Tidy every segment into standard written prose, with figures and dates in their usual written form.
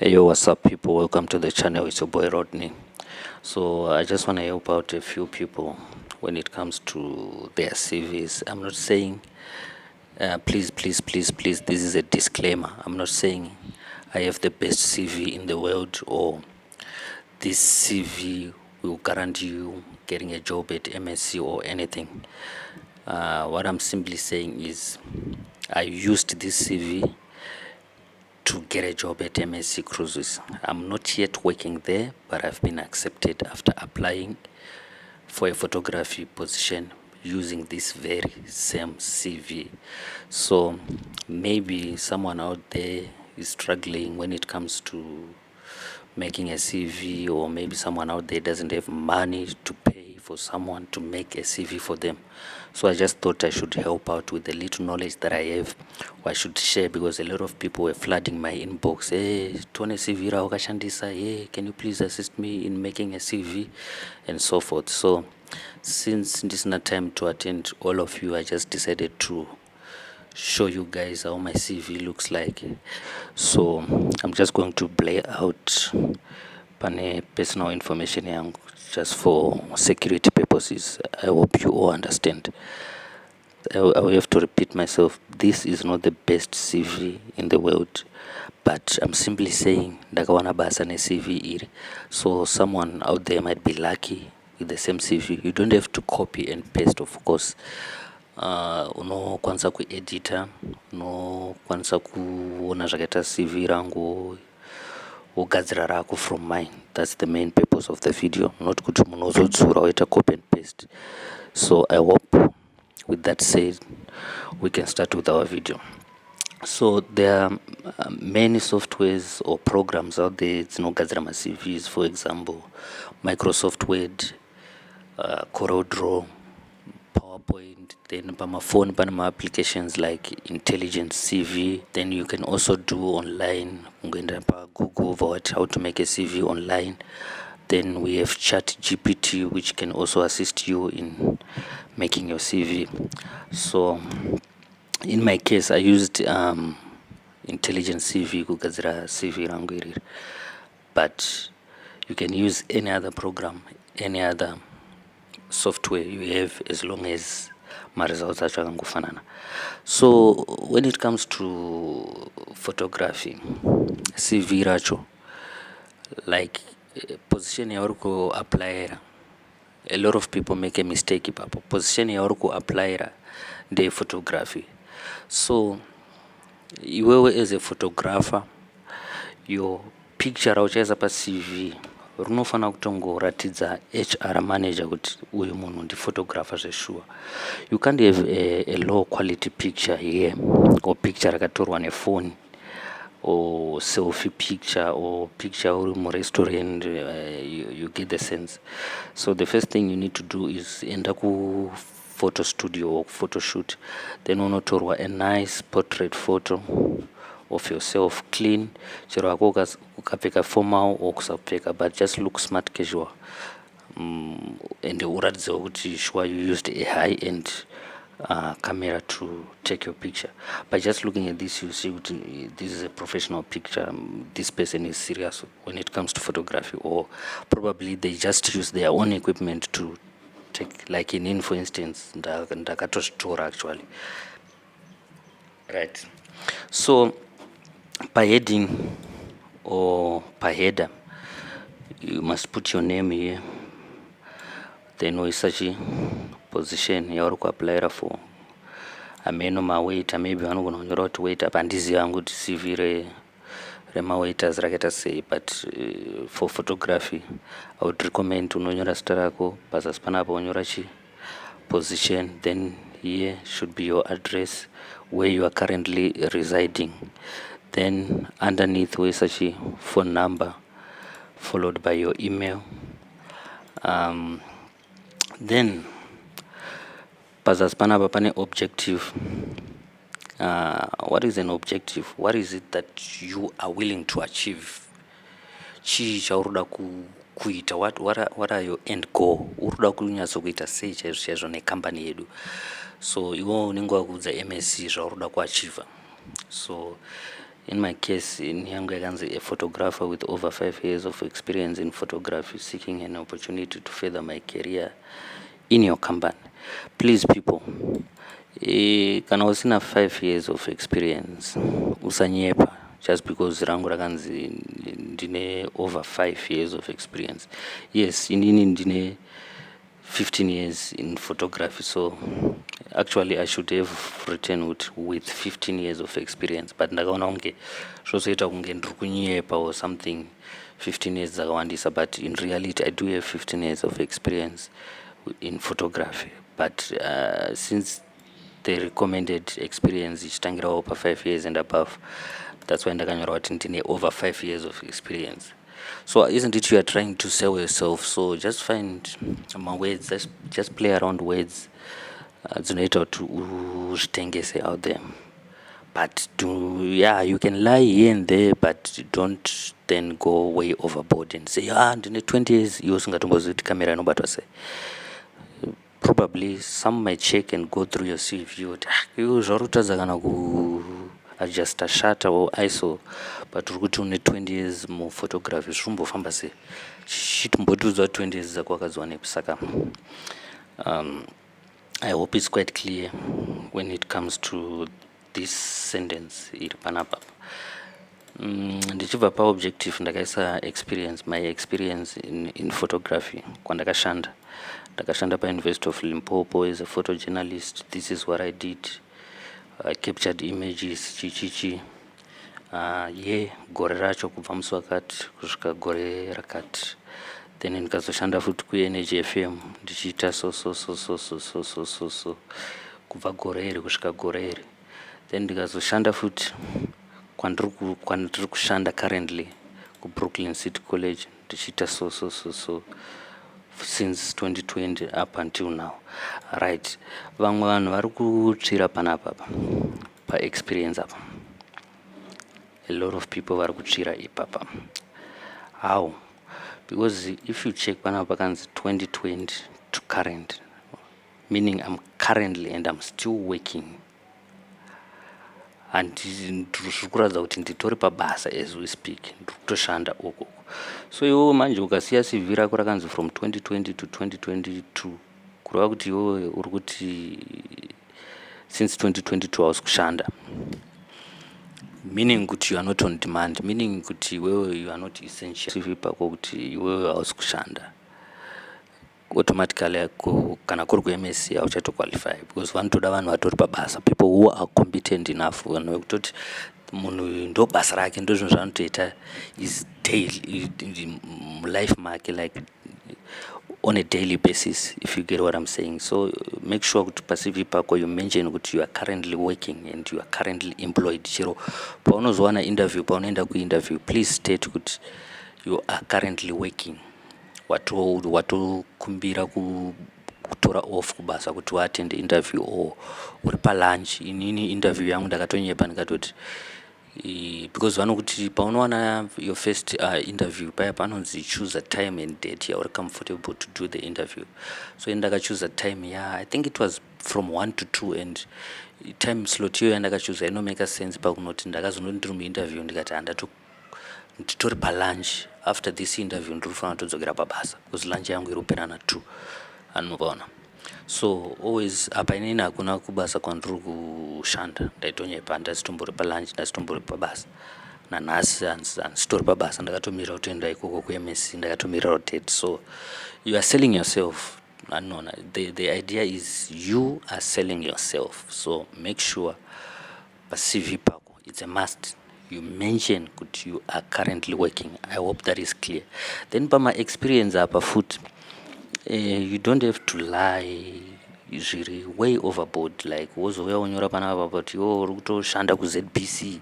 Hey yo, what's up people? Welcome to the channel. It's your boy Rodney. So I just want to help out a few people when it comes to their CVs. I'm not saying please, this is a disclaimer. I'm not saying I have the best CV in the world or this CV will guarantee you getting a job at MSC or anything. What I'm simply saying is I used this CV to get a job at MSC Cruises. I'm not yet working there, but I've been accepted after applying for a photography position using this very same CV. So maybe someone out there is struggling when it comes to making a CV, or maybe someone out there doesn't have money to pay for someone to make a CV for them. So I just thought I should help out with the little knowledge that I have, or I should share, because a lot of people were flooding my inbox. Hey, tuone CV ra wakashandisa. Hey, can you please assist me in making a CV and so forth. So since this is not time to attend all of you, I just decided to show you guys how my CV looks like. So I'm just going to play out pane personal information yangu just for security purposes. I hope you all understand. I will have to repeat myself. This is not the best CV in the world, but I'm simply saying ndakawana basa ne CV iri. So someone out there might be lucky with the same CV. You don't have to copy and paste, of course. Unokwanisa kuedita, unokwanisa kuona zvakaita CV rangu wogadzira rako from mine. That's the main purpose of the video, not kuti munhu uzodzura woita copy and paste. So I hope with that said we can start with our video. So there are many softwares or programs out there dzinogadzira ma-CVs. For example, Microsoft Word, CorelDRAW, PowerPoint. Then by my phone, by my applications like Intelligent CV. Then you can also do online, Google about how to make a CV online. Then we have ChatGPT, which can also assist you in making your CV. So in my case, I used Intelligent CV kugadzira CV rangu iri, but you can use any other program, any other software you have, as long as my results acho akangofanana. So when it comes to photography, CV racho, like position yauri kuapplyira, a lot of people make a mistake ipapo. Position yauri kuapplyira ndeye photography. So iwewe as a photographer, your picture rauchaisa pa CV runofana kutongoratidza HR manager kuti uyu munhu ndi photographer zvesure. You can't have a low quality picture here, or picture rakatorwa nefoni, or selfie picture, or picture uri murestaurant. You get the sense. So the first thing you need to do is enda ku photo studio or photo shoot, then unotorwa a nice portrait photo of yourself, clean, chero hako ukapfeka formal or kusapfeka, but just look smart casual. And uratidze kuti sure you used a high-end camera to take your picture. By just looking at this, you see this is a professional picture. This person is serious when it comes to photography, or probably they just use their own equipment to take, like in for instance, ndakatozvitora actually, right? So by heading or by header, you must put your name here, then uisachi position yauri kuapplyira for. Ameno mawaiter, maybe vanogona kunyora kuti waiter, apa handizivi hangu kuti CV remawaiters rakaita sei, but for photography I would recommend unonyora zita rako, pazasi panapa unyora chi position, then here should be your address where you are currently residing. Then underneath woisa chi phone number followed by your email. Then pazasi panapa pane objective. What is an objective? What is it that you are willing to achieve? Chii chauroda kuita, what are your end goal? Uroda kunyatso kuita sei chaizvo necompany yedu. So iwo unenge wakuudza MSC zvauroda kuachieva. So In my case, in yangu yakanzi, a photographer with over 5 years of experience in photography, seeking an opportunity to further my career in your company. Please people, kana usina 5 years of experience usanyepa just because rangu rakanzi ndine over 5 years of experience. Yes, inini ndine 15 years in photography, so actually I should have written with 15 years of experience, but ndakaona kunge zvozoita kunge ndiri kunyepa or something. 15 years dzakawandisa, but in reality I do have 15 years of experience in photography, but since the recommended experience ichitangira over 5 years and above, that's why ndakanyora kuti ndine over 5 years of experience. So isn't it you are trying to sell yourself? So just find my words, just play around words dzinoita kuti uzvitengese out there, but you can lie here and there, but don't then go way overboard and say ndine 20 years iwe usingatombozivi kuti kamera inobatwa sei. Probably some might check and go through your CV kuti iwe zvauri kutadza kana ku adjusta shutter or ISO, but uri kuti une 20 years muphotography zvinombofamba sei? Chitombotiudza 20 years dzako wakadziwa nepi? Saka I hope it's quite clear when it comes to this sentence iri panapa. Ndichibva paobjective ndakaisa experience, my experience in photography kwandakashanda. Ndakashanda paUniversity of Limpopo as a photojournalist. This is what I did. I captured images chichichi gore racho kubva musi wakati kusvika gore rakati, then ndikazoshanda futi kuenergy FM ndichiita so kubva gore iri kusvika gore iri, then ndikazoshanda futi kwandiri kushanda currently kuBrooklyn City College ndichiita so since 2020 up until now. Right, vamwe vanhu vari kutsvira panapa paexperience apa. A lot of people vari kutsvira ipapa. How? Because if you check panapa pakanzi 2020 to current, meaning I'm currently and I'm still working, and zviri kuratidza kuti nditori pabasa as we speak, ndiri kutoshanda uko. So iwe manje ukasiya CV rako rakanzi from 2020 to 2022, kureva kuti iwe uri kuti since 2022 hausi kushanda, meaning kuti you are not on demand, meaning kuti iwewe you are not essential. CV pako kuti iwewe hausi kushanda, automatically kana kuri kuMSc hauchatoqualify, because vanotoda vanhu vatori pabasa, people who are competent enough, vanhu vekutoti munhu ndo basa rake, ndo zvinhu zvanotoita is daily life make, like on a daily basis, if you get what I'm saying. So make sure kuti paCV pako you mention kuti you are currently working and you are currently employed. Chero paunozowana interview, paunoenda kuinterview, please state kuti you are currently working. Watokumbira kutora off kubasa kuti waatende interview or uri palunch. Inini interview yangu ndakatonyepa ndikatoti because vanokuti paunowana your first interview paya panonzi choose a time and date yauri comfortable to do the interview. So ndakachoose a time, I think it was from 1 to 2, and time slot iyo yandakachoose inomake sense pakunoti ndakazonoti ndiri muinterview ndikati nditori palunch. After this interview ndirifanira kutodzokera pabasa because lunch yangu iri kupera na 2, anovaona. So always apa inini hakuna kubasa kwandiri kushanda, ndaitonyepa ndasitombori palunch, ndasitombori pabasa. Nanhasi handisitori pabasa, ndakatomirira kutoenda ikoko kuMSc, ndakatomirira date. So you are selling yourself. The idea is you are selling yourself. So make sure paCV pako it's a must you mention that you are currently working. I hope that is clear. Then pama experience apa foot, you don't have to lie usually way overboard, like wozouya unyora panapa but yo uri kutoshanda kuZBC.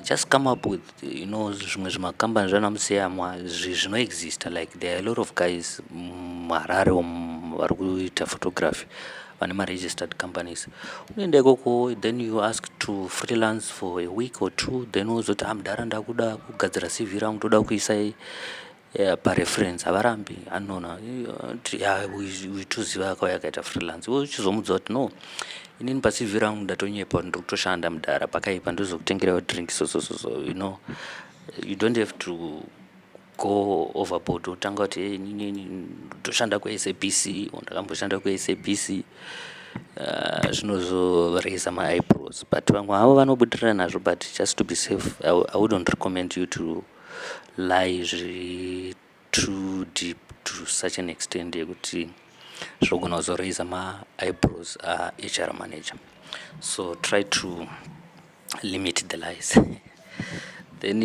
Just come up with zvimwe zvimakambani zvanamuseyamwa zvinoexista, like there are a lot of guys muHarare vari kuita photography vane ma-registered companies. Unoenda ikoko, then you ask to freelance for a week or 2, then wozoti mudhara ndakuda kugadzira CV rangu, toda kuisa pareference havarambi anoona uitoziva akauya akaita freelance iwe uchizomudza kuti no inini paCV rangu ndatonyepa ndiri kutoshanda mudhara pakaipa ndozokutengerawo drink you don't have to go overboard wotanga kuti inini ndotoshanda kuSABC ndakamboshanda kuSABC zvinozoraisa maeyebrows but vamwe havo vanobudirira nazvo but just to be safe I wouldn't recommend you to lie too deep to such an extent yekuti zvinogona kuzoraisa maeyebrows HR manager, so try to limit the lies. Then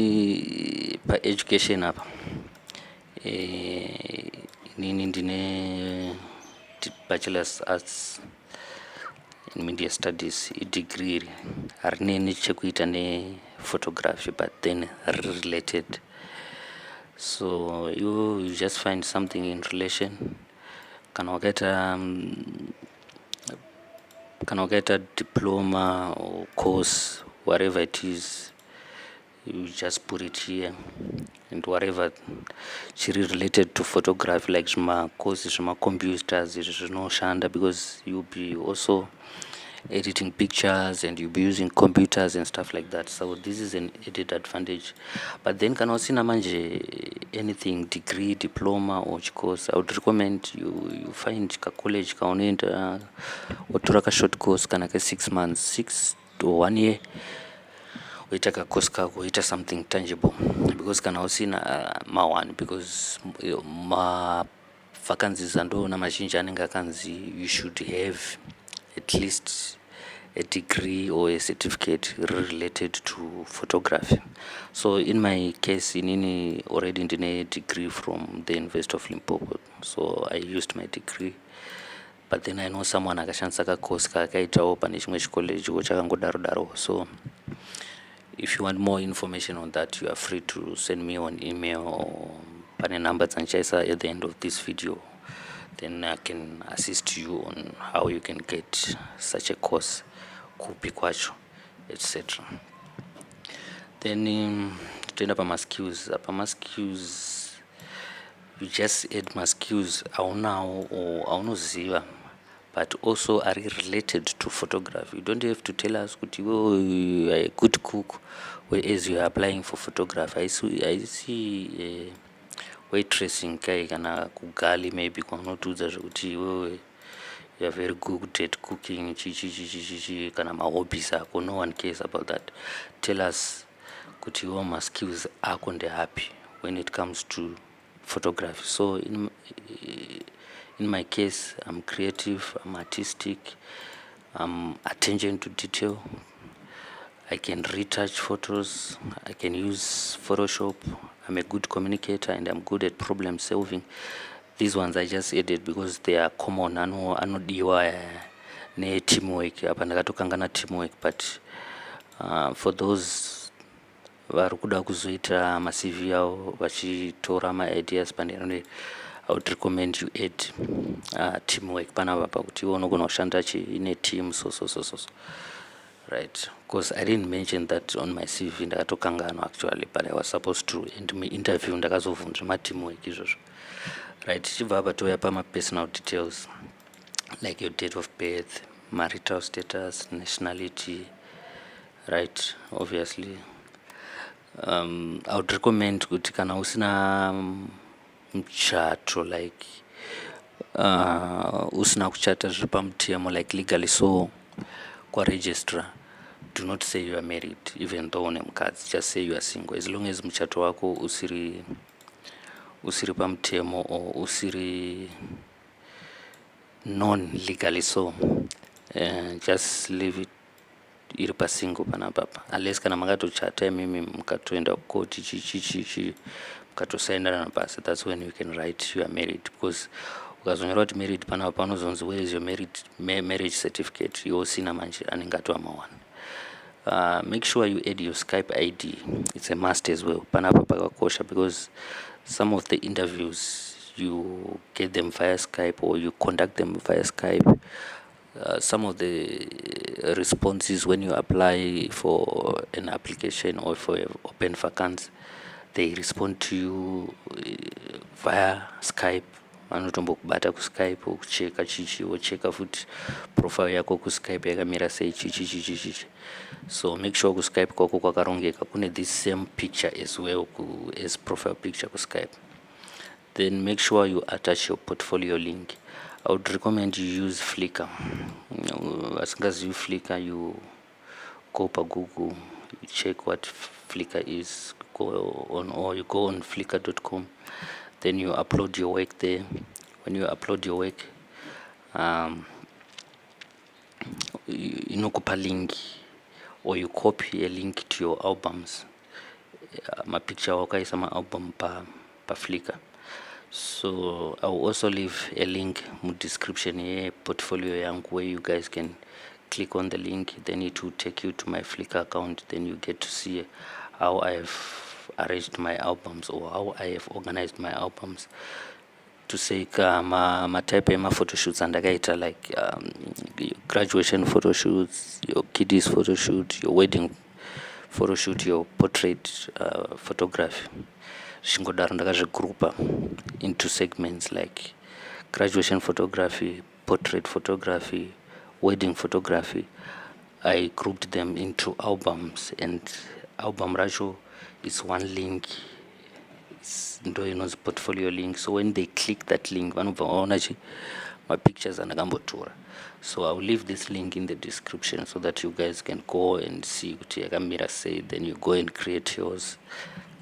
pa-education apa inini ndine bachelor's arts in media studies, degree harinei chekuita nephotography but then related, so you just find something in relation. Kana wakaita diploma or course, whatever it is, you just put it here, and whatever chiri related to photography, like zvima courses zvima computers zvinoshanda, because you'll be also editing pictures and you'll be using computers and stuff like that, so this is an added advantage. But then kana usina manje anything degree, diploma or course, I would recommend you find ka college kaunoenda wotora ka short course kana ka 6 months 6 to 1 year woita ka course kako woita something tangible, because kana usina ma1 because vakanziza ndoona mazhinji anenge akanzi you should have at least a degree or a certificate related to photography. So in my case, inini already ndine degree from the University of Limpopo, so I used my degree, but then I know someone akashandisa ka course kakaitawo pane chimwe chikoleji chakangodaro daro. So if you want more information on that, you are free to send me an email or pane number dzandichaisa at the end of this video, then I can assist you on how you can get such a course, kupi kwacho, etc. Then toenda pamaskills. Pamaskills you just add maskills aunawo or aunoziva, but also are related to photography. You don't have to tell us kuti you are a good cook whereas you are applying for photography. I see waitressing kai kana kugali maybe kwaunotudza zvekuti iwewe you are very good at cooking chichi kana mahobbies ako. No one cares about that. Tell us kuti iwewe maskills ako ndehapi when it comes to photography. So in my case, I'm creative, I'm artistic, I'm attention to detail, I can retouch photos, I can use Photoshop, I'm a good communicator, and I'm good at problem solving. These ones I just added because they are common. Anodiwa ne teamwork, apa ndakatokangana teamwork, but for those vari kuda kuzoita maCV yavo vachitora maideas pane, I would recommend you add teamwork panapa pakuti iwe unogona kushanda in a team, so right, because I didn't mention that on my CV. Ndakatokanganwa actually, but I was supposed to end my interview ndakazobvunzwa mateamwork izvozvo, right. Chibva apa touya pama-personal details like your date of birth, marital status, nationality, right. Obviously I would recommend kuti kana usina muchato, like usina kuchata zviri pamutemo, like legally, so registrar, do not say you are married even though une mukadzi, just say you are single, as long as muchato wako usiri pamutemo or usiri non legally, so just leave it iri pasingle panapapa, unless kana makatochata mimi mukatoenda kukoti chichi mukatosainana pasi, that's when you can write you are married, because ukazonyora kuti married panapa panozonzi where is your marriage certificate, yosina manje anenge atova ma1. Make sure you add your Skype ID, it's a must as well panapa pakakosha, because some of the interviews you get them via Skype or you conduct them via Skype. Some of the responses when you apply for an application or for open vacancy, they respond to you via Skype. Vanotombokubata kuSkype wokucheka chichi, wocheka futi profile yako kuSkype yakamira sei chichi. So make sure kuSkype kwako kwakarongeka kune this same picture as well as profile picture kuSkype. Then make sure you attach your portfolio link. I would recommend you use Flickr. As long as you Flickr, you go to Google, you check what Flickr is, or you go on flickr.com, then you upload your work there. When you upload your work, you know, copy a link, or you copy a link to your albums. My picture is my album pa Flickr. So I will also leave a link in the description here, portfolio where you guys can click on the link, then it will take you to my Flickr account. Then you get to see how I have arranged my albums, or how I have organized my albums. To say my type of photo shoots and like your graduation photo shoots, your kiddies photo shoot, your wedding photo shoot, your portrait photography. Shingodaro ndakazvigroupa into segments like graduation photography, portrait photography, wedding photography. I grouped them into albums, and album ratio is one link. It's the portfolio link. So when they click that link, my pictures are nagambotura. So I'll leave this link in the description so that you guys can go and see what Yagamira said. Then you go and create yours.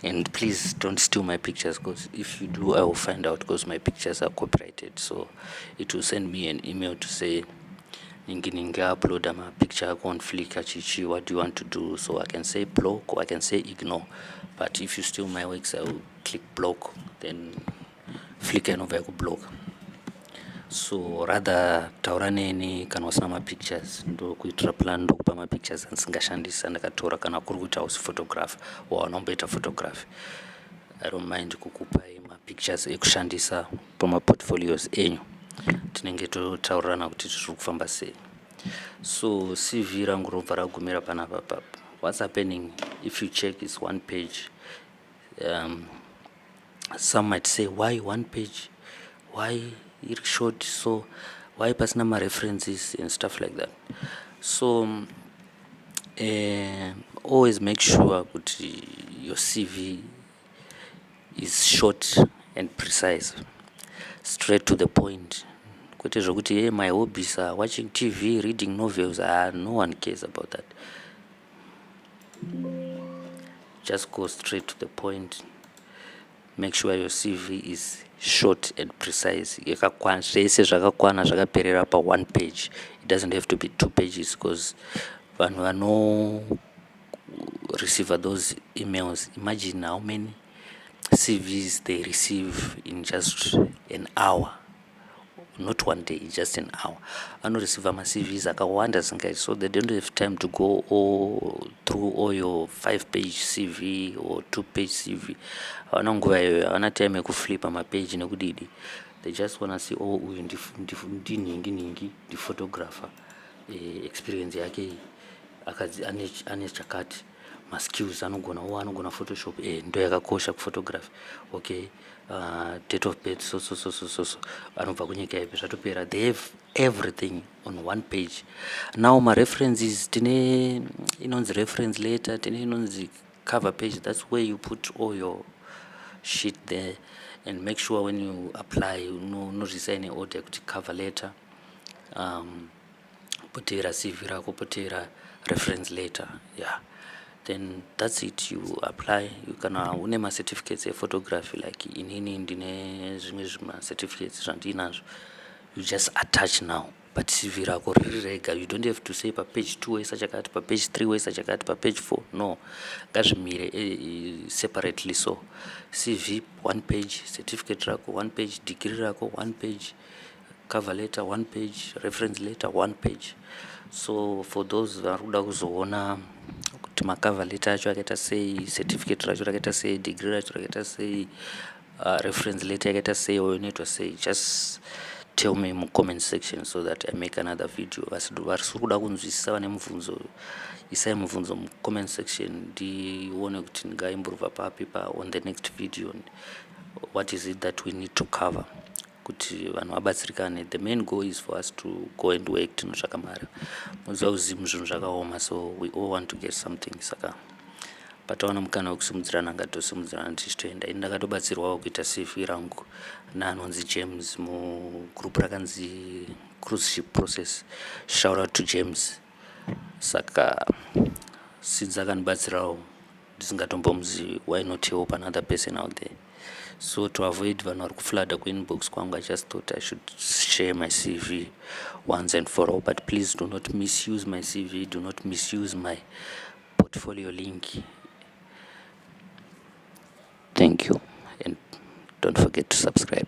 And please don't steal my pictures, because if you do, I will find out, because my pictures are copyrighted. So it will send me an email to say ninga upload my picture on Flickr chichi, what do you want to do? So I can say block, or I can say ignore. But if you steal my works, I will click block, then Flickr no go block. So rather tauraneni kana wasina ma pictures ndo kuitira plan ndo kupa ma pictures ansingashandisa ndakatora kana kuri kuti house photograph or anomboita photography. I don't mind kukupa ma pictures ekushandisa pama portfolios enyu, tinenge totaurirana kuti tiri kufamba sei. So CV rangu robva ragumira panapa. What's happening if you check is one page? Some might say, why one page? Why it's short? So why personal references and stuff like that? So always make sure that your CV is short and precise, straight to the point. My hobbies are watching TV, reading novels. No one cares about that. Just go straight to the point. Make sure your CV is short and precise. One page. It doesn't have to be 2 pages, because when we no receive those emails, imagine how many CVs they receive in just an hour. Not 1 day, just an hour. I know receive my CVs so they don't have time to go through all your 5-page CV or 2-page CV. Wana time to flip my page nekudidi. They just wanna see the photographer experience yake ane chakati ma skills anogona Photoshop ndo yakakosha kuphotography. Okay, date of birth so anobva kunyika ipi zvatopera. They have everything on one page. Now my references tine inonzi reference letter, tine inonzi cover page. That's where you put all your shit there, and make sure when you apply no resign order kuti cover letter, potera CV rako, potera reference letter. Yeah, then that's it. You apply. You can unema certificates of photography like inini ndine zvimwe certificates zvandinazo. You just attach now. But CV rako rega, you don't have to say pa page 2 waisa chakati, pa page 3 waisa chakati, pa page 4. No, ngazvimire separately. So CV 1 page, certificate rako 1 page, degree rako 1 page, cover letter 1 page, reference letter 1 page. So for those varuda kuzoona kuti cover letter acho akaita sei, certificate racho rakaita sei, degree racho rakaita sei, reference letter yakaita sei, oinoitwa sei, just tell me in comment section so that I make another video. Vari kuda kunzwisisa vane mubvunzo, isai mubvunzo mu comment section ndione kuti ngaimprove papi on the next video. What is it that we need to cover kuti vanhu vabatsirikane. The main goal is for us to go and work tinotsvaka mari. Muziva kuzimu zvinhu zvakaoma, so we all want to get something. Saka pataona mukana wekusimudzirana ngatosimudzirana tichitoenda. Ini ndakatobatsirwawo kuita CV rangu naanonzi James mugroup rakanzi cruise ship process. Shout out to James. Saka since akandibatsirawo ndisingatombomuzivi, why not help another person out there? So to avoid vanhu vari kuflada kuinbox kwangu, I just thought I should share my CV once and for all. But please do not misuse my CV, do not misuse my portfolio link. Thank you, and don't forget to subscribe.